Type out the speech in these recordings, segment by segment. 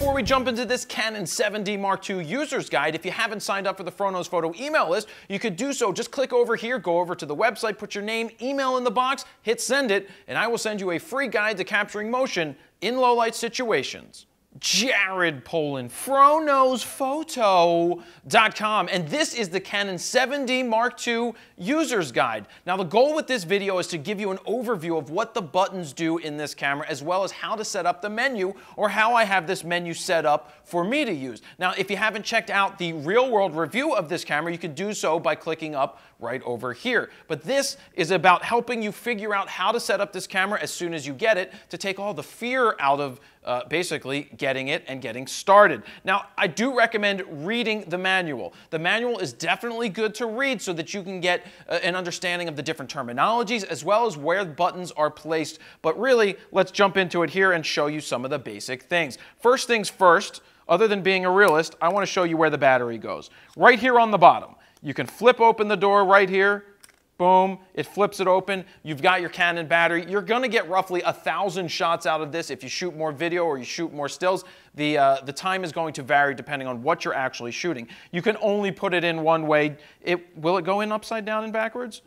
before we jump into this Canon 7D Mark II user's guide, if you haven't signed up for the FroKnowsPhoto email list, you could do so. Just click over here, go over to the website, put your name, email in the box, hit send it, and I will send you a free guide to capturing motion in low-light situations. Jared Polin, FroKnowsPhoto.com, and this is the Canon 7D Mark II user's guide. Now the goal with this video is to give you an overview of what the buttons do in this camera, as well as how to set up the menu, or how I have this menu set up for me to use. Now if you haven't checked out the real-world review of this camera, you can do so by clicking up right over here. But this is about helping you figure out how to set up this camera as soon as you get it, to take all the fear out of basically getting it and getting started. Now, I do recommend reading the manual. The manual is definitely good to read so that you can get an understanding of the different terminologies as well as where the buttons are placed. But really, let's jump into it here and show you some of the basic things. First things first, other than being a realist, I want to show you where the battery goes. Right here on the bottom. You can flip open the door right here. Boom, it flips it open. You've got your Canon battery. You're going to get roughly 1,000 shots out of this. If you shoot more video or you shoot more stills, the time is going to vary depending on what you're actually shooting. You can only put it in one way. Will it go in upside down and backwards?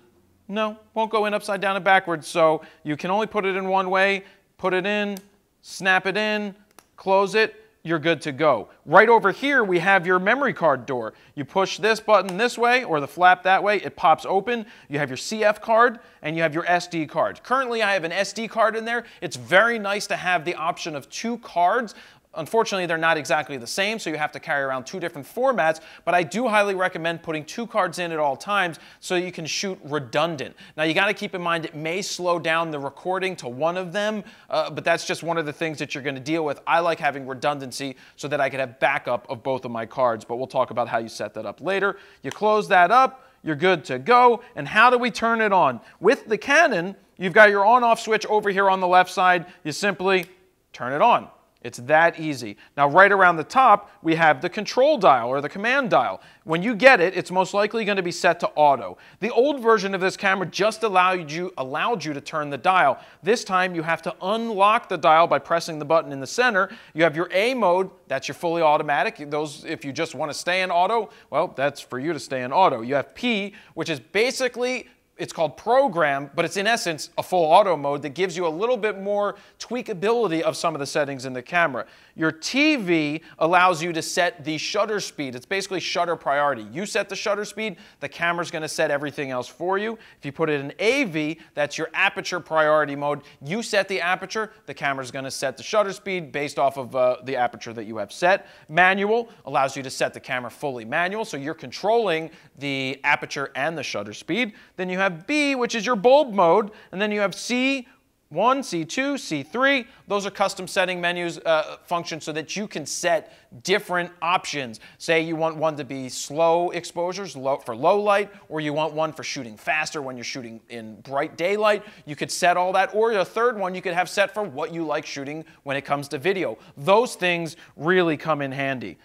No, won't go in upside down and backwards. So you can only put it in one way. Put it in, snap it in, close it. You're good to go. Right over here, we have your memory card door. You push this button this way or the flap that way, it pops open. You have your CF card and you have your SD card. Currently, I have an SD card in there. It's very nice to have the option of 2 cards. Unfortunately, they're not exactly the same, so you have to carry around 2 different formats, but I do highly recommend putting 2 cards in at all times so you can shoot redundant. Now, you got to keep in mind it may slow down the recording to one of them, but that's just one of the things that you're going to deal with. I like having redundancy so that I can have backup of both of my cards, but we'll talk about how you set that up later. You close that up, you're good to go, and how do we turn it on? With the Canon, you've got your on-off switch over here on the left side. You simply turn it on. It's that easy. Now, right around the top, we have the control dial or the command dial. When you get it, it's most likely going to be set to auto. The old version of this camera just allowed you to turn the dial. This time, you have to unlock the dial by pressing the button in the center. You have your A mode. That's your fully automatic. Those, if you just want to stay in auto, well, that's for you to stay in auto. You have P, which is basically, it's called program, but it's in essence a full auto mode that gives you a little bit more tweakability of some of the settings in the camera. Your TV allows you to set the shutter speed. It's basically shutter priority. You set the shutter speed, the camera's going to set everything else for you. If you put it in AV, that's your aperture priority mode. You set the aperture, the camera's going to set the shutter speed based off of the aperture that you have set. Manual allows you to set the camera fully manual, so you're controlling the aperture and the shutter speed. Then you have B, which is your bulb mode, and then you have C1, C2, C3. Those are custom setting menus functions so that you can set different options. Say you want one to be slow exposures for low light, or you want one for shooting faster when you're shooting in bright daylight. You could set all that, or a third one you could have set for what you like shooting when it comes to video. Those things really come in handy.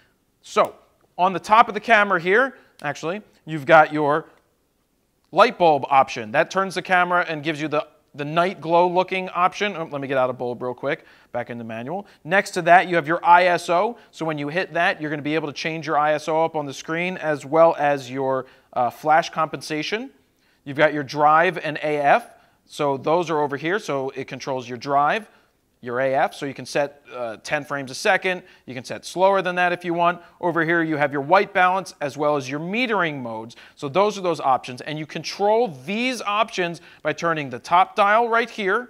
So on the top of the camera here, actually, you've got your light bulb option. That turns the camera and gives you the night glow looking option. Oh, let me get out of bulb real quick, back in the manual. Next to that, you have your ISO. So when you hit that, you're going to be able to change your ISO up on the screen, as well as your flash compensation. You've got your drive and AF. So those are over here. So it controls your drive, your AF, so you can set 10 frames a second. You can set slower than that if you want. Over here, you have your white balance as well as your metering modes. So those are those options, and you control these options by turning the top dial right here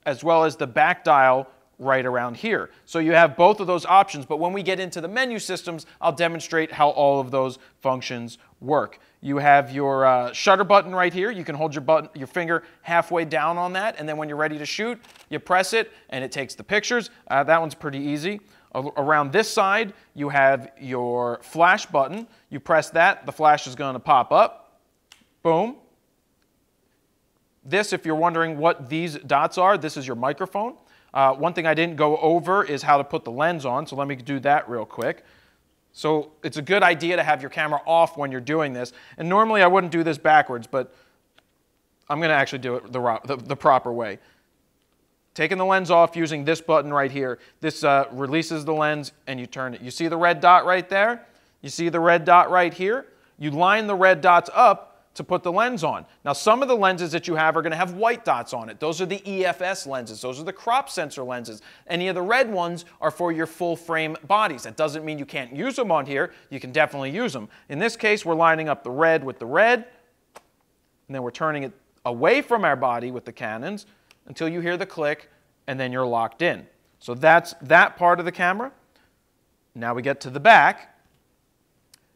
as well as the back dial right around here. So you have both of those options, but when we get into the menu systems, I'll demonstrate how all of those functions work. You have your shutter button right here. You can hold your finger halfway down on that, and then when you're ready to shoot, you press it, and it takes the pictures. That one's pretty easy. Around this side, you have your flash button. You press that, the flash is going to pop up. Boom. This, if you're wondering what these dots are, this is your microphone. One thing I didn't go over is how to put the lens on, so let me do that real quick. So it's a good idea to have your camera off when you're doing this. And normally I wouldn't do this backwards, but I'm going to actually do it the proper way. taking the lens off using this button right here. This releases the lens and you turn it. You see the red dot right there? You see the red dot right here? You line the red dots up to put the lens on. Now, some of the lenses that you have are going to have white dots on it. Those are the EFS lenses. Those are the crop sensor lenses. Any of the red ones are for your full frame bodies. That doesn't mean you can't use them on here. You can definitely use them. In this case, we're lining up the red with the red, and then we're turning it away from our body with the Canons until you hear the click, and then you're locked in. So that's that part of the camera. Now we get to the back.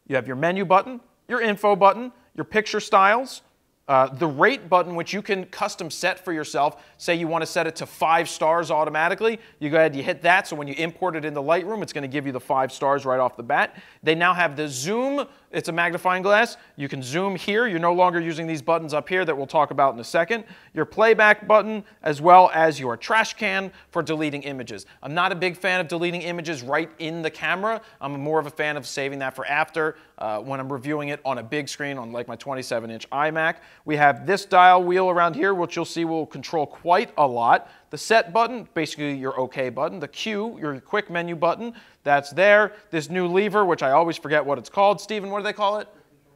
You have your menu button, your info button, your picture styles, the rate button, which you can custom set for yourself. Say you want to set it to 5 stars automatically. You go ahead, you hit that, so when you import it into Lightroom, it's going to give you the 5 stars right off the bat. They now have the zoom. It's a magnifying glass. You can zoom here. You're no longer using these buttons up here that we'll talk about in a second. Your playback button, as well as your trash can for deleting images. I'm not a big fan of deleting images right in the camera. I'm more of a fan of saving that for after when I'm reviewing it on a big screen on like my 27-inch iMac. We have this dial wheel around here, which you'll see will control quite a lot. The set button, basically your OK button. The Q, your quick menu button, that's there. This new lever, which I always forget what it's called. Steven, what do they call it?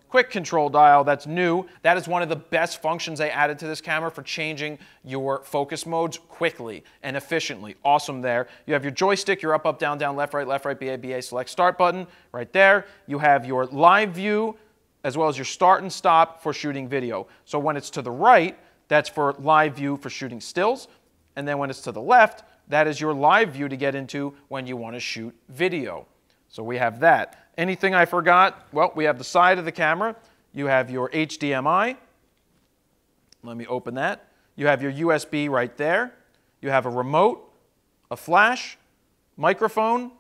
Quick control dial, that's new. That is one of the best functions they added to this camera for changing your focus modes quickly and efficiently. Awesome there. You have your joystick, your up, down, left, right, BA, BA, select, start button right there. You have your live view, as well as your start and stop for shooting video. So when it's to the right, that's for live view for shooting stills. And then when it's to the left, that is your live view to get into when you want to shoot video. So we have that. Anything I forgot? Well, we have the side of the camera. You have your HDMI. Let me open that. You have your USB right there. You have a remote, a flash, microphone,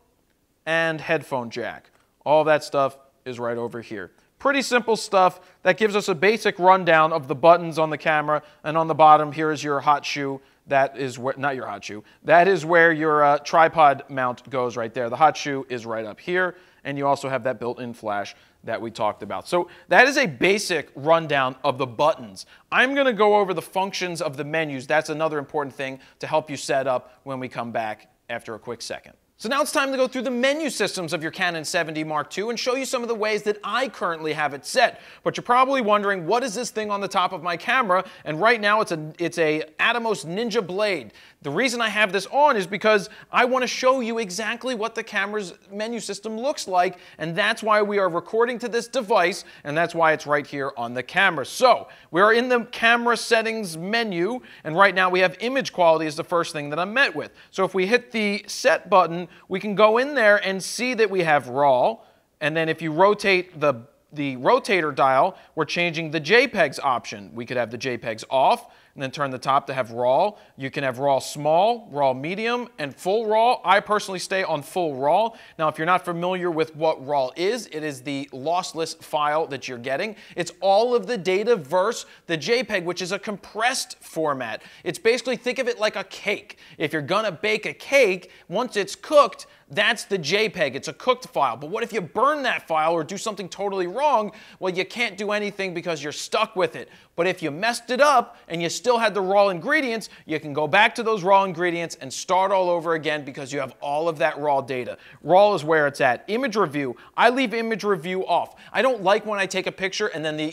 and headphone jack. All that stuff is right over here. Pretty simple stuff that gives us a basic rundown of the buttons on the camera. And on the bottom, here is your hot shoe. That is where, not your hot shoe, that is where your tripod mount goes right there. The hot shoe is right up here. And you also have that built-in flash that we talked about. So that is a basic rundown of the buttons. I'm going to go over the functions of the menus. That's another important thing to help you set up when we come back after a quick second. So now it's time to go through the menu systems of your Canon 7D Mark II and show you some of the ways that I currently have it set. But you're probably wondering, what is this thing on the top of my camera? And right now it's a Atomos Ninja Blade. The reason I have this on is because I want to show you exactly what the camera's menu system looks like, and that's why we are recording to this device, and that's why it's right here on the camera. So we are in the camera settings menu, and right now we have image quality as the first thing that I'm met with. So if we hit the set button, we can go in there and see that we have RAW, and then if you rotate the rotator dial, we're changing the JPEGs option. We could have the JPEGs off and then turn the top to have RAW. You can have RAW small, RAW medium, and full RAW. I personally stay on full RAW. Now, if you're not familiar with what RAW is, it is the lossless file that you're getting. It's all of the data versus the JPEG, which is a compressed format. It's basically, think of it like a cake. If you're gonna bake a cake, once it's cooked, that's the JPEG. It's a cooked file. But what if you burn that file or do something totally wrong? Well, you can't do anything because you're stuck with it. But if you messed it up and you still had the raw ingredients, you can go back to those raw ingredients and start all over again because you have all of that raw data. Raw is where it's at. Image review. I leave image review off. I don't like when I take a picture and then the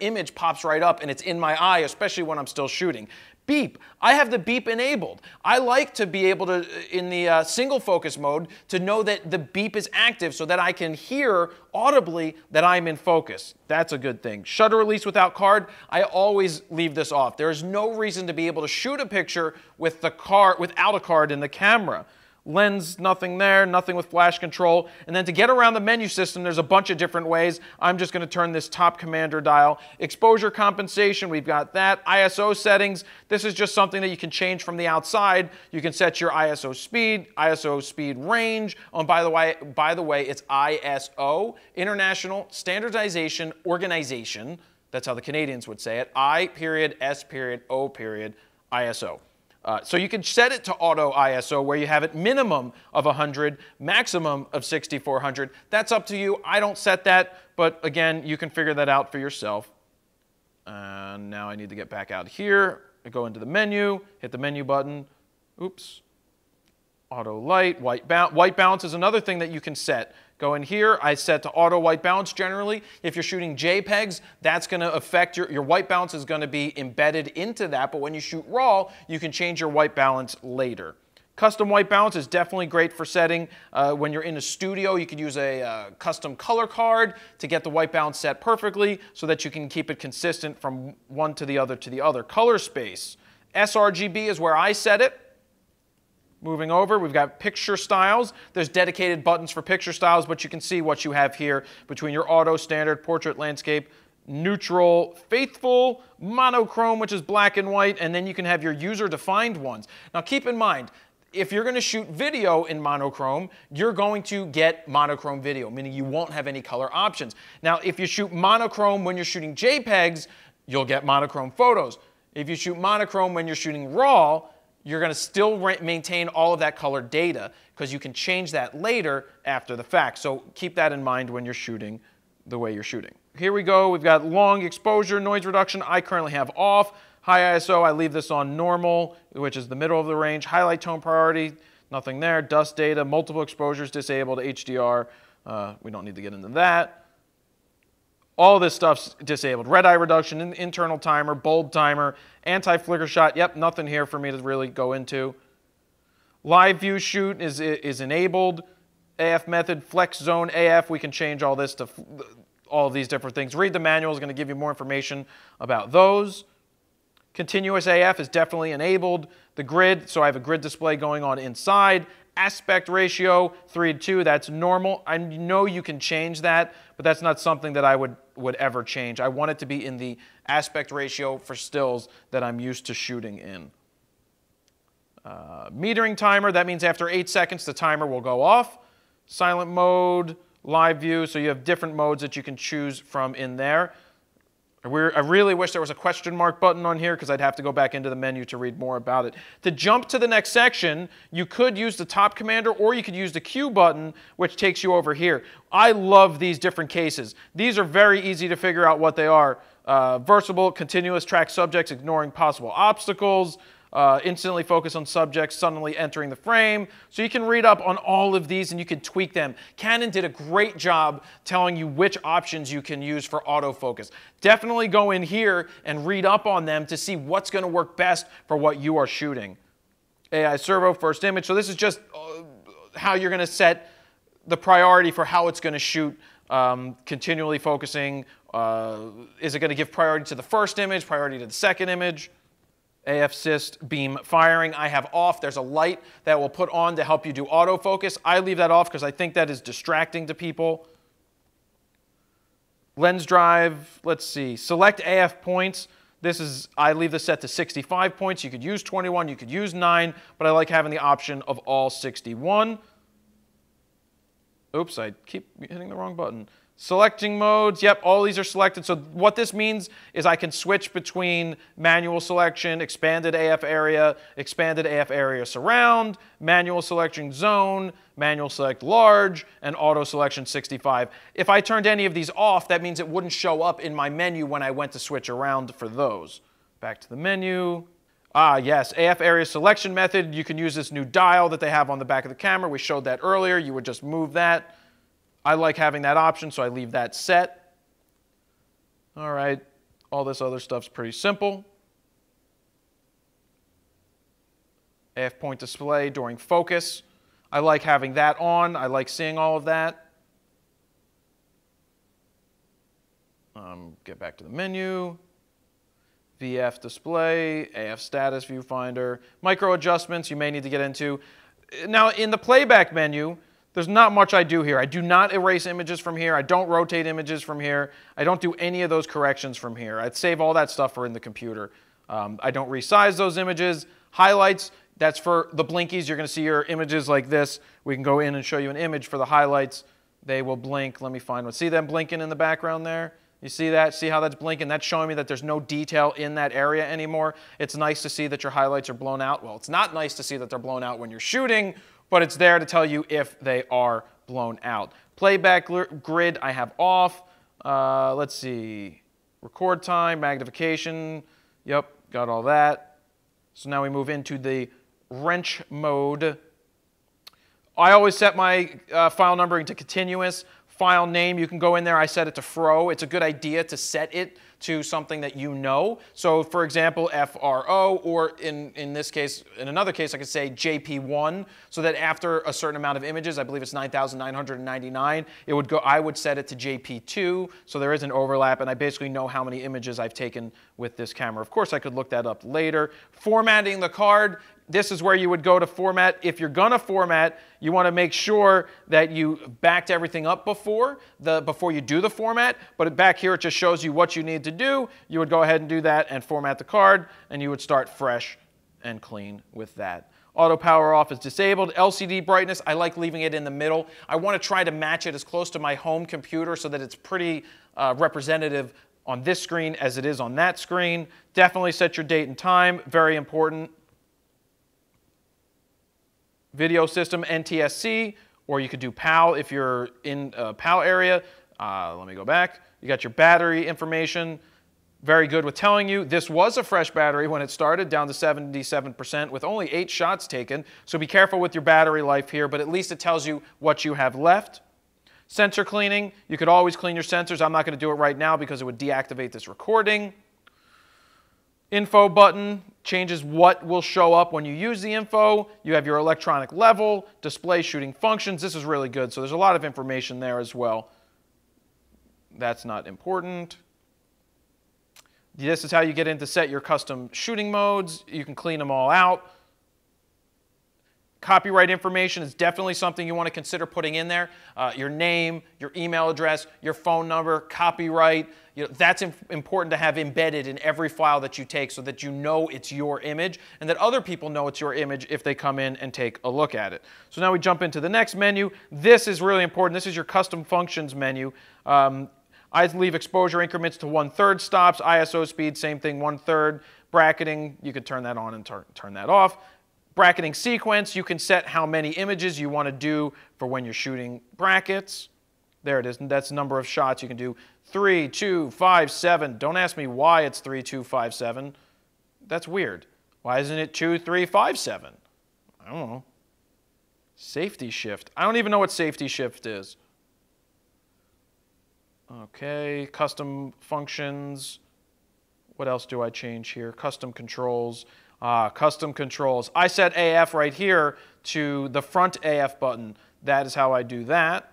image pops right up and it's in my eye, especially when I'm still shooting. Beep. I have the beep enabled. I like to be able to, in the single focus mode, to know that the beep is active so that I can hear audibly that I'm in focus. That's a good thing. Shutter release without card. I always leave this off. There is no reason to be able to shoot a picture with the card, without a card in the camera. Lens, nothing there, nothing with flash control. And then to get around the menu system, there's a bunch of different ways. I'm just going to turn this top commander dial. Exposure compensation, we've got that. ISO settings, this is just something that you can change from the outside. You can set your ISO speed range. Oh, and by the way, it's ISO, International Standardization Organization. That's how the Canadians would say it. I.S.O. ISO. So you can set it to auto ISO where you have it minimum of 100, maximum of 6400. That's up to you. I don't set that, but again, you can figure that out for yourself. And now I need to get back out here. I go into the menu, hit the menu button, Oops. Auto light, white balance. White balance is another thing that you can set. Go in here, I set to auto white balance generally. If you're shooting JPEGs, that's going to affect your white balance is going to be embedded into that, but when you shoot RAW, you can change your white balance later. Custom white balance is definitely great for setting. When you're in a studio, you could use a custom color card to get the white balance set perfectly so that you can keep it consistent from one to the other to the other. Color space. sRGB is where I set it. Moving over, we've got picture styles. There's dedicated buttons for picture styles, but you can see what you have here between your auto, standard, portrait, landscape, neutral, faithful, monochrome, which is black and white, and then you can have your user-defined ones. Now keep in mind, if you're going to shoot video in monochrome, you're going to get monochrome video, meaning you won't have any color options. Now, if you shoot monochrome when you're shooting JPEGs, you'll get monochrome photos. If you shoot monochrome when you're shooting RAW, you're going to still maintain all of that color data because you can change that later after the fact. So keep that in mind when you're shooting the way you're shooting. Here we go. We've got long exposure, noise reduction. I currently have off. High ISO, I leave this on normal, which is the middle of the range. Highlight tone priority, nothing there. Dust data, multiple exposures disabled. HDR, we don't need to get into that. All this stuff's disabled. Red eye reduction, internal timer, bulb timer, anti-flicker shot. Yep, nothing here for me to really go into. Live view shoot is enabled. AF method, flex zone AF. We can change all this to all of these different things. Read the manual is going to give you more information about those. Continuous AF is definitely enabled. The grid, so I have a grid display going on inside. Aspect ratio, 3:2, that's normal. I know you can change that, but that's not something that I would ever change. I want it to be in the aspect ratio for stills that I'm used to shooting in. Metering timer, that means after 8 seconds the timer will go off. Silent mode, live view, so you have different modes that you can choose from in there. I really wish there was a question mark button on here because I'd have to go back into the menu to read more about it. To jump to the next section, you could use the top commander or you could use the Q button, which takes you over here. I love these different cases. These are very easy to figure out what they are. Versatile, continuous track subjects, ignoring possible obstacles, instantly focus on subjects suddenly entering the frame. So you can read up on all of these and you can tweak them. Canon did a great job telling you which options you can use for autofocus. Definitely go in here and read up on them to see what's going to work best for what you are shooting. AI servo, first image. So this is just how you're going to set the priority for how it's going to shoot. Continually focusing. Is it going to give priority to the first image, priority to the second image? AF assist beam firing, I have off. There's a light that will put on to help you do autofocus. I leave that off because I think that is distracting to people. Lens drive, let's see. Select AF points. I leave this set to 65 points. You could use 21, you could use 9, but I like having the option of all 61. Oops, I keep hitting the wrong button. Selecting modes, yep, all these are selected. So what this means is I can switch between manual selection, expanded AF area surround, manual selection zone, manual select large, and auto selection 65. If I turned any of these off, that means it wouldn't show up in my menu when I went to switch around for those. Back to the menu. Ah, yes, AF area selection method. You can use this new dial that they have on the back of the camera. We showed that earlier. You would just move that. I like having that option, so I leave that set. All right, all this other stuff's pretty simple. AF point display during focus. I like having that on. I like seeing all of that. Get back to the menu. VF display, AF status viewfinder. Micro adjustments you may need to get into. Now, in the playback menu, there's not much I do here. I do not erase images from here. I don't rotate images from here. I don't do any of those corrections from here. I'd save all that stuff for in the computer. I don't resize those images. Highlights, that's for the blinkies. You're going to see your images like this. We can go in and show you an image for the highlights. They will blink. Let me find one. See them blinking in the background there? You see that? See how that's blinking? That's showing me that there's no detail in that area anymore. It's nice to see that your highlights are blown out. Well, it's not nice to see that they're blown out when you're shooting, but it's there to tell you if they are blown out. Playback grid I have off. Let's see. Record time, magnification. Yep, got all that. So now we move into the wrench mode. I always set my file numbering to continuous. File name, you can go in there, I set it to Fro. It's a good idea to set it to something that you know. So for example, FRO, or in this case, in another case, I could say JP1, so that after a certain amount of images, I believe it's 9,999, it would go, I would set it to JP2, so there is an overlap, and I basically know how many images I've taken with this camera. Of course, I could look that up later. Formatting the card, this is where you would go to format. If you're gonna format, you wanna make sure that you backed everything up before you do the format, but back here it just shows you what you need to do. You would go ahead and do that and format the card, and you would start fresh and clean with that. Auto power off is disabled. LCD brightness, I like leaving it in the middle. I wanna try to match it as close to my home computer so that it's pretty representative on this screen as it is on that screen. Definitely set your date and time, very important. Video system, NTSC, or you could do PAL if you're in a PAL area. Let me go back. You got your battery information. Very good with telling you this was a fresh battery when it started, down to 77% with only 8 shots taken. So be careful with your battery life here, but at least it tells you what you have left. Sensor cleaning, you could always clean your sensors. I'm not going to do it right now because it would deactivate this recording. Info button changes what will show up when you use the info. You have your electronic level, display shooting functions. This is really good, so there's a lot of information there as well. That's not important. This is how you get in to set your custom shooting modes. You can clean them all out. Copyright information is definitely something you want to consider putting in there. Your name, your email address, your phone number, copyright. You know, that's important to have embedded in every file that you take so that you know it's your image and that other people know it's your image if they come in and take a look at it. So now we jump into the next menu. This is really important. This is your custom functions menu. I leave exposure increments to 1/3 stops. ISO speed, same thing, 1/3. Bracketing, you could turn that on and turn that off. Bracketing sequence, you can set how many images you want to do for when you're shooting brackets. There it is, and that's the number of shots. You can do 3, 2, 5, 7. Don't ask me why it's 3, 2, 5, 7. That's weird. Why isn't it 2, 3, 5, 7? I don't know. Safety shift. I don't even know what safety shift is. Okay, custom functions. What else do I change here? Custom controls. Custom controls. I set AF right here to the front AF button. That is how I do that.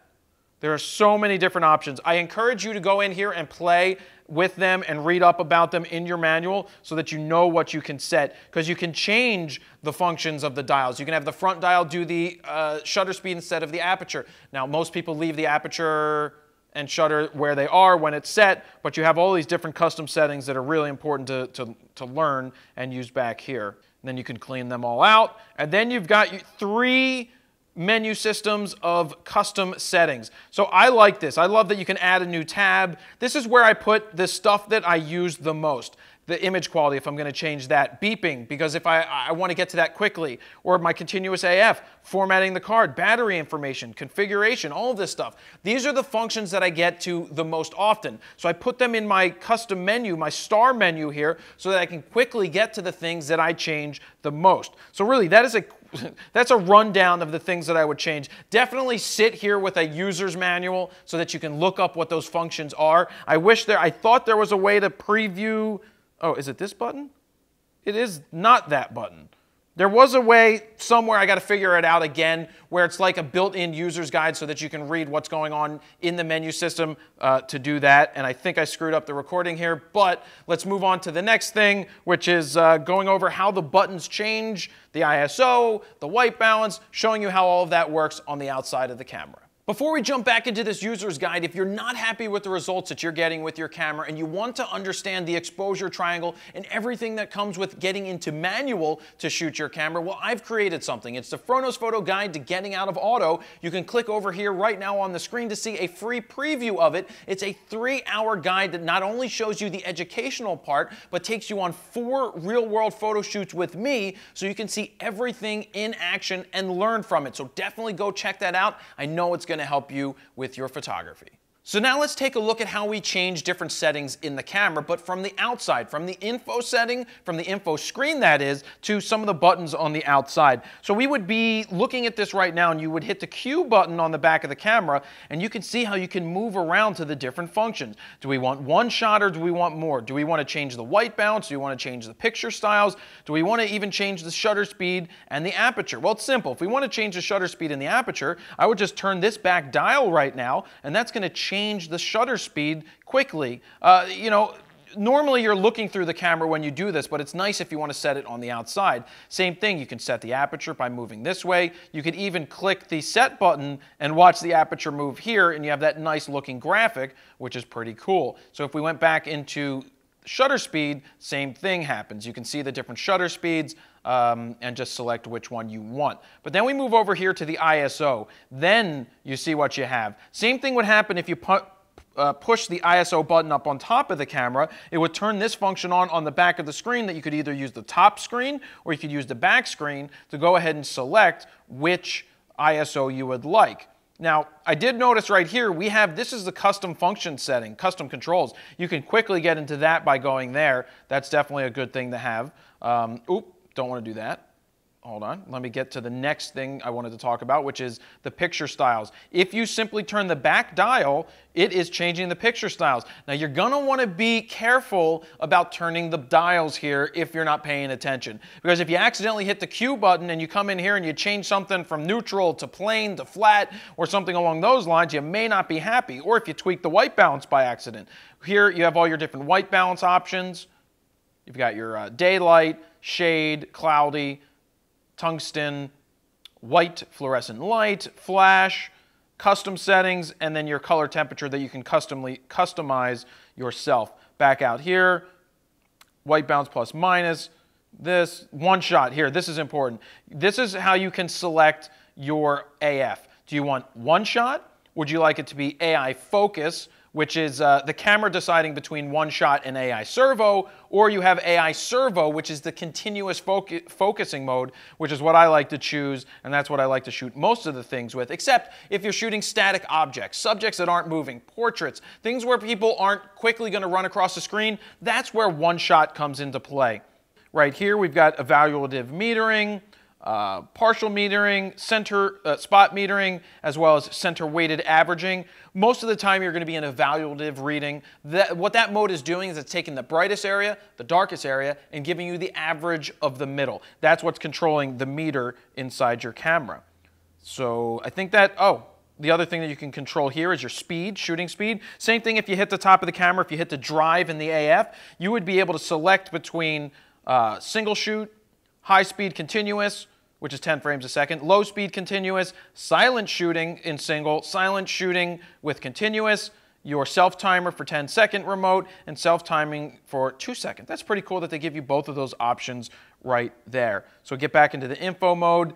There are so many different options. I encourage you to go in here and play with them and read up about them in your manual so that you know what you can set, because you can change the functions of the dials. You can have the front dial do the shutter speed instead of the aperture. Now, most people leave the aperture and shutter where they are when it's set, but you have all these different custom settings that are really important to learn and use back here. And then you can clean them all out. And then you've got 3 menu systems of custom settings. So I like this. I love that you can add a new tab. This is where I put the stuff that I use the most. The image quality, if I'm going to change that. Beeping, because if I want to get to that quickly. Or my continuous AF, formatting the card, battery information, configuration, all of this stuff. These are the functions that I get to the most often. So I put them in my custom menu, my star menu here, so that I can quickly get to the things that I change the most. So really, that's a rundown of the things that I would change. Definitely sit here with a user's manual so that you can look up what those functions are. I thought there was a way to preview. Oh, is it this button? It is not that button. There was a way somewhere, I got to figure it out again, where it's like a built-in user's guide so that you can read what's going on in the menu system to do that. And I think I screwed up the recording here, but let's move on to the next thing, which is going over how the buttons change, the ISO, the white balance, showing you how all of that works on the outside of the camera. Before we jump back into this user's guide, if you're not happy with the results that you're getting with your camera and you want to understand the exposure triangle and everything that comes with getting into manual to shoot your camera, well, I've created something. It's the FroKnowsPhoto Guide to Getting Out of Auto. You can click over here right now on the screen to see a free preview of it. It's a 3-hour guide that not only shows you the educational part, but takes you on 4 real-world photo shoots with me so you can see everything in action and learn from it. So definitely go check that out. I know it's going to help you with your photography. So now let's take a look at how we change different settings in the camera, but from the outside, from the info setting, from the info screen that is, to some of the buttons on the outside. So we would be looking at this right now, and you would hit the Q button on the back of the camera, and you can see how you can move around to the different functions. Do we want one shot or do we want more? Do we want to change the white balance? Do we want to change the picture styles? Do we want to even change the shutter speed and the aperture? Well, it's simple. If we want to change the shutter speed and the aperture, I would just turn this back dial right now, and that's going to change the shutter speed quickly. Normally you're looking through the camera when you do this, but it's nice if you want to set it on the outside. Same thing, you can set the aperture by moving this way. You could even click the set button and watch the aperture move here, and you have that nice looking graphic, which is pretty cool. So if we went back into shutter speed, same thing happens. You can see the different shutter speeds and just select which one you want. But then we move over here to the ISO. Then you see what you have. Same thing would happen if you push the ISO button up on top of the camera. It would turn this function on the back of the screen, that you could either use the top screen or you could use the back screen to go ahead and select which ISO you would like. Now, I did notice right here, this is the custom function setting, custom controls. You can quickly get into that by going there. That's definitely a good thing to have. Don't want to do that. Hold on, let me get to the next thing I wanted to talk about, which is the picture styles. If you simply turn the back dial, it is changing the picture styles. Now you're going to want to be careful about turning the dials here if you're not paying attention. Because if you accidentally hit the Q button and you come in here and you change something from neutral to plain to flat or something along those lines, you may not be happy. Or if you tweak the white balance by accident. Here you have all your different white balance options. You've got your daylight, shade, cloudy, tungsten, white, fluorescent light, flash, custom settings, and then your color temperature that you can customize yourself. Back out here, white balance plus minus, this, one shot here, this is important. This is how you can select your AF. Do you want one shot? Would you like it to be AI focus, which is the camera deciding between one shot and AI servo, or you have AI servo, which is the continuous focusing mode, which is what I like to choose, and that's what I like to shoot most of the things with, except if you're shooting static objects, subjects that aren't moving, portraits, things where people aren't quickly going to run across the screen. That's where one shot comes into play. Right here we've got evaluative metering, partial metering, center spot metering, as well as center weighted averaging. Most of the time you're going to be in evaluative reading. What that mode is doing is it's taking the brightest area, the darkest area, and giving you the average of the middle. That's what's controlling the meter inside your camera. So I think that, the other thing that you can control here is your speed, shooting speed. Same thing if you hit the top of the camera, if you hit the drive in the AF, you would be able to select between single shoot, high speed continuous, which is 10 frames a second, low speed continuous, silent shooting in single, silent shooting with continuous, your self-timer for 10-second remote, and self-timing for 2 seconds. That's pretty cool that they give you both of those options right there. So get back into the info mode.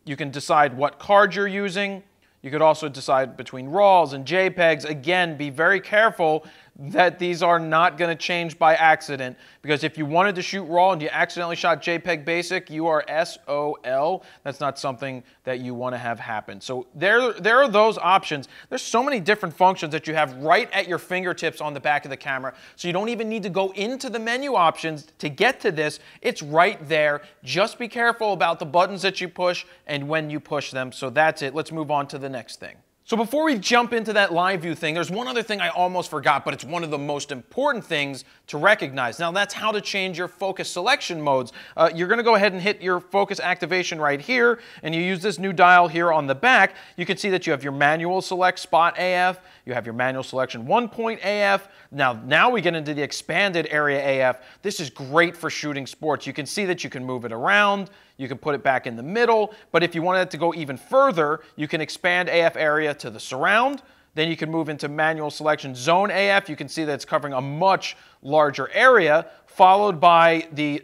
You can decide what card you're using. You could also decide between RAWs and JPEGs. Again, be very careful that these are not going to change by accident, because if you wanted to shoot RAW and you accidentally shot JPEG basic, you are SOL. That's not something that you want to have happen. So there are those options. There's so many different functions that you have right at your fingertips on the back of the camera, so you don't even need to go into the menu options to get to this. It's right there. Just be careful about the buttons that you push and when you push them. So that's it. Let's move on to the next thing. So before we jump into that live view thing, there's one other thing I almost forgot, but it's one of the most important things to recognize. Now that's how to change your focus selection modes. You're going to go ahead and hit your focus activation right here, and you use this new dial here on the back. You can see that you have your manual select spot AF, you have your manual selection 1-point AF. Now we get into the expanded area AF. This is great for shooting sports. You can see that you can move it around. You can put it back in the middle, but if you wanted it to go even further, you can expand AF area to the surround. Then you can move into manual selection zone AF. You can see that it's covering a much larger area, followed by the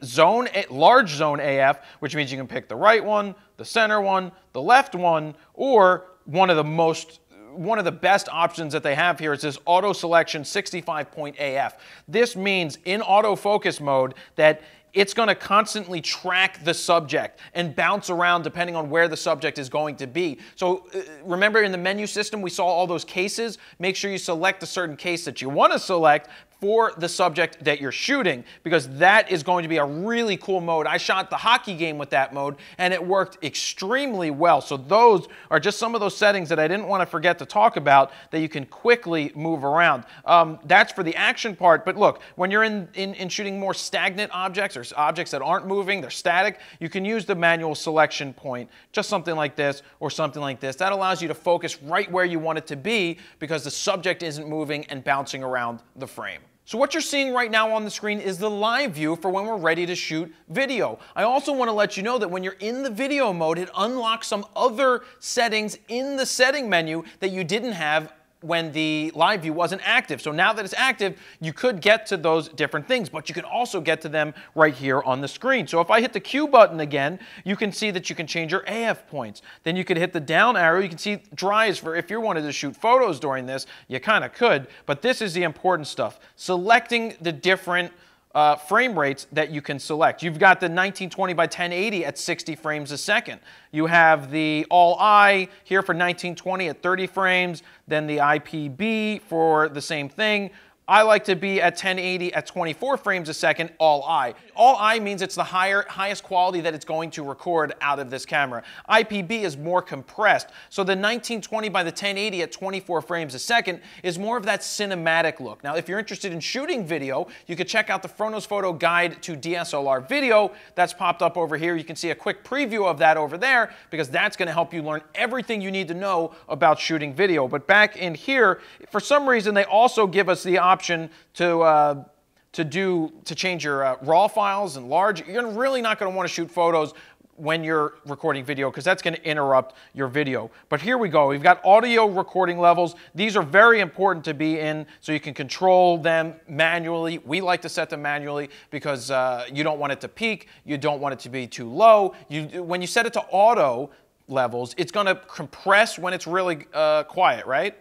large zone AF, which means you can pick the right one, the center one, the left one, or one of the most one of the best options that they have here is this auto selection 65 point AF. This means in autofocus mode that it's going to constantly track the subject and bounce around depending on where the subject is going to be. So remember in the menu system we saw all those cases? Make sure you select a certain case that you want to select for the subject that you're shooting, because that is going to be a really cool mode. I shot the hockey game with that mode and it worked extremely well. So those are just some of those settings that I didn't want to forget to talk about that you can quickly move around. That's for the action part, but look, when you're in shooting more stagnant objects or objects that aren't moving, they're static, you can use the manual selection point, just something like this or something like this. That allows you to focus right where you want it to be because the subject isn't moving and bouncing around the frame. So what you're seeing right now on the screen is the live view for when we're ready to shoot video. I also want to let you know that when you're in the video mode, it unlocks some other settings in the setting menu that you didn't have when the live view wasn't active. So now that it's active, you could get to those different things, but you can also get to them right here on the screen. So if I hit the Q button again, you can see that you can change your AF points. Then you could hit the down arrow. You can see dries for if you wanted to shoot photos during this, you kind of could, but this is the important stuff. Selecting the different frame rates that you can select. You've got the 1920 by 1080 at 60 frames a second. You have the all-I here for 1920 at 30 frames, then the IPB for the same thing. I like to be at 1080 at 24 frames a second, all-I. All-I means it's the highest quality that it's going to record out of this camera. IPB is more compressed. So the 1920 by the 1080 at 24 frames a second is more of that cinematic look. Now, if you're interested in shooting video, you could check out the FroKnowsPhoto Guide to DSLR Video. That's popped up over here. You can see a quick preview of that over there because that's going to help you learn everything you need to know about shooting video. But back in here, for some reason, they also give us the option to change your RAW files and large. You're really not going to want to shoot photos when you're recording video because that's going to interrupt your video. But here we go. We've got audio recording levels. These are very important to be in so you can control them manually. We like to set them manually because you don't want it to peak. You don't want it to be too low. When you set it to auto levels, it's going to compress when it's really quiet, right?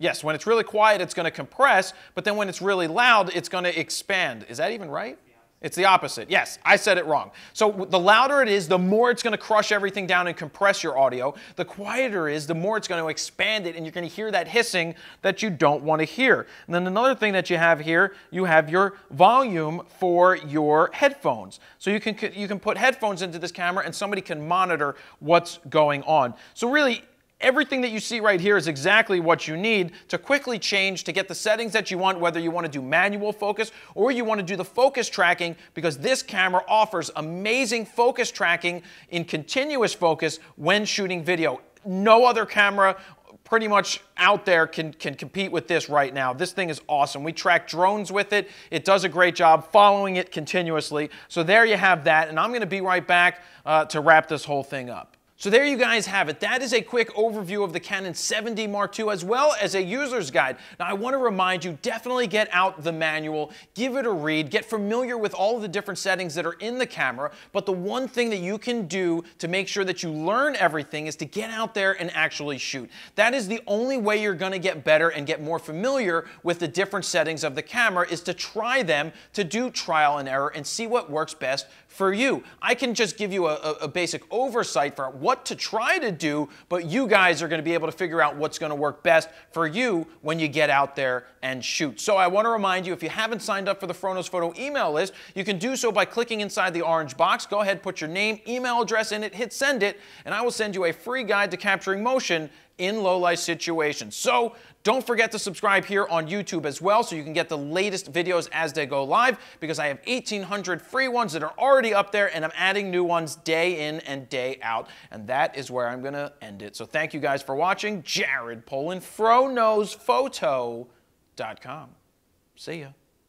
Yes, when it's really quiet, it's going to compress, but then when it's really loud, it's going to expand. Is that even right? It's the opposite. Yes, I said it wrong. So the louder it is, the more it's going to crush everything down and compress your audio. The quieter it is, the more it's going to expand it, and you're going to hear that hissing that you don't want to hear. And then another thing that you have here, you have your volume for your headphones. So you can put headphones into this camera, and somebody can monitor what's going on. So really, everything that you see right here is exactly what you need to quickly change to get the settings that you want, whether you want to do manual focus or you want to do the focus tracking, because this camera offers amazing focus tracking in continuous focus when shooting video. No other camera pretty much out there can compete with this right now. This thing is awesome. We track drones with it. It does a great job following it continuously. So there you have that, and I'm going to be right back to wrap this whole thing up. So there you guys have it. That is a quick overview of the Canon 7D Mark II as well as a user's guide. Now I want to remind you, definitely get out the manual, give it a read, get familiar with all of the different settings that are in the camera, but the one thing that you can do to make sure that you learn everything is to get out there and actually shoot. That is the only way you're going to get better and get more familiar with the different settings of the camera, is to try them, to do trial and error and see what works best for you. I can just give you a basic oversight for what to try to do, but you guys are going to be able to figure out what's going to work best for you when you get out there and shoot. So I want to remind you, if you haven't signed up for the FroKnowsPhoto email list, you can do so by clicking inside the orange box. Go ahead, put your name, email address in it, hit send it, and I will send you a free guide to capturing motion in low-light situations. So don't forget to subscribe here on YouTube as well so you can get the latest videos as they go live, because I have 1,800 free ones that are already up there, and I'm adding new ones day in and day out. And that is where I'm going to end it. So thank you guys for watching. Jared Polin, FroKnowsPhoto.com. See ya.